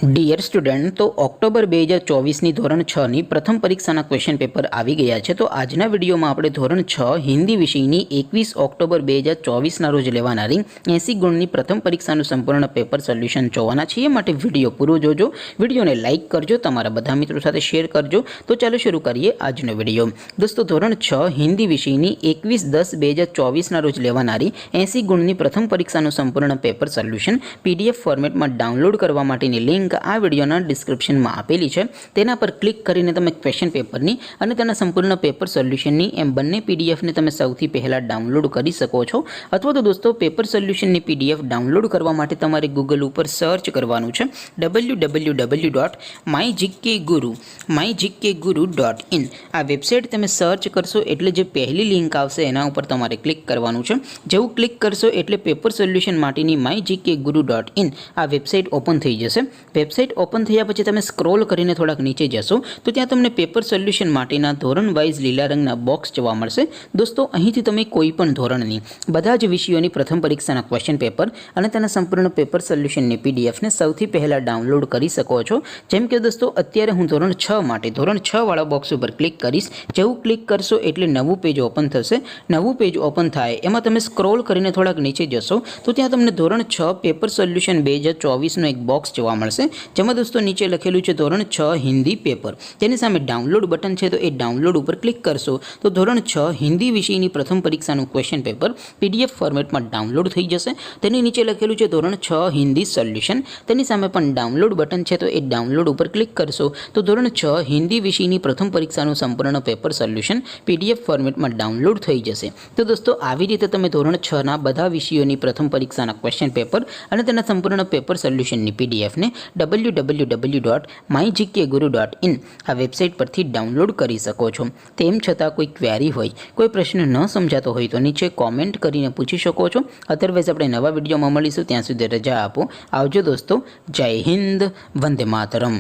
Dear student, તો October 2024ની ધોરણ 6ની પ્રથમ પરીક્ષાના ક્વેશ્ચન પેપર આવી ગયા છે. તો આજના વિડીયોમાં આપણે ધોરણ 6 હિન્દી વિષયની 21 ઓક્ટોબર 2024ના રોજ લેવાનારી 80 ગુણની પ્રથમ પરીક્ષાનું સંપૂર્ણ પેપર સોલ્યુશન જોવાના છીએ. માટે વિડીયો પૂરો જોજો, વિડીયોને લાઇક કરજો, તમારા બધા મિત્રો સાથે શેર કરજો. તો ચાલો શરૂ કરીએ આજનો વિડીયો. દોસ્તો, ધોરણ 6 હિન્દી વિષયની 21/10/2024ના રોજ લેવાનારી 80 ગુણની પ્રથમ પરીક્ષાનું સંપૂર્ણ પેપર સોલ્યુશન PDF ફોર્મેટમાં ડાઉનલોડ કરવા માટેની લિંક આ વિડીયોના ડિસ્ક્રિપ્શનમાં આપેલી છે. તેના પર ક્લિક કરીને તમે ક્વેશ્ચન પેપરની અને તેના સંપૂર્ણ પેપર સોલ્યુશનની એમ બંને પીડીએફને તમે સૌથી પહેલાં ડાઉનલોડ કરી શકો છો. અથવા તો દોસ્તો, પેપર સોલ્યુશનની PDF ડાઉનલોડ કરવા માટે તમારે ગૂગલ ઉપર સર્ચ કરવાનું છે www.mygkguru.in. આ વેબસાઇટ તમે સર્ચ કરશો એટલે જે પહેલી લિંક આવશે એના ઉપર તમારે ક્લિક કરવાનું છે. જેવું ક્લિક કરશો એટલે પેપર સોલ્યુશન માટેની mygkguru.in આ વેબસાઇટ ઓપન થઈ જશે. વેબસાઇટ ઓપન થયા પછી તમે સ્ક્રોલ કરીને થોડાક નીચે જશો તો ત્યાં તમને પેપર સોલ્યુશન માટેના ધોરણ વાઇઝ લીલા રંગના બોક્સ જોવા મળશે. દોસ્તો, અહીંથી તમે કોઈ પણ ધોરણની બધા જ વિષયોની પ્રથમ પરીક્ષાના ક્વેશ્ચન પેપર અને તેના સંપૂર્ણ પેપર સોલ્યુશનની PDFને સૌથી પહેલાં ડાઉનલોડ કરી શકો છો. જેમ કે દોસ્તો, અત્યારે હું ધોરણ 6 માટે ધોરણ 6 વાળા બોક્સ ઉપર ક્લિક કરીશ. જેવું ક્લિક કરશો એટલે નવું પેજ ઓપન થશે. નવું પેજ ઓપન થાય એમાં તમે સ્ક્રોલ કરીને થોડાક નીચે જશો તો ત્યાં તમને ધોરણ 6 પેપર સોલ્યુશન 2024નો એક બોક્સ જોવા મળશે, જેમાં દોસ્તો નીચે લખેલું છે ધોરણ 6 હિન્દી પેપર. તેની સામે ડાઉનલોડ બટન છે, તો એ ડાઉનલોડ ઉપર ક્લિક કરશો તો ધોરણ 6 હિન્દી વિષયની પ્રથમ પરીક્ષાનું ક્વેશ્ચન પેપર PDF ફોર્મેટમાં ડાઉનલોડ થઈ જશે. તેની નીચે લખેલું છે ધોરણ 6 હિન્દી સોલ્યુશન. તેની સામે પણ ડાઉનલોડ બટન છે, તો એ ડાઉનલોડ ઉપર ક્લિક કરશો તો ધોરણ 6 હિન્દી વિષયની પ્રથમ પરીક્ષાનું સંપૂર્ણ પેપર સોલ્યુશન PDF ફોર્મેટમાં ડાઉનલોડ થઈ જશે. તો દોસ્તો, આવી રીતે તમે ધોરણ 6ના બધા વિષયોની પ્રથમ પરીક્ષાના ક્વેશ્ચન પેપર અને તેના સંપૂર્ણ પેપર સોલ્યુશનની PDFને www.mygkguru.in આ વેબસાઇટ પરથી ડાઉનલોડ કરી શકો છો. તેમ છતાં કોઈ ક્વેરી હોય, કોઈ પ્રશ્ન ન સમજાતો હોય તો નીચે કોમેન્ટ કરીને પૂછી શકો છો. અધરવાઇઝ આપણે નવા વિડીયોમાં મળીશું. ત્યાં સુધી રજા આપો. આવજો દોસ્તો. જય હિન્દ. વંદે માતરમ.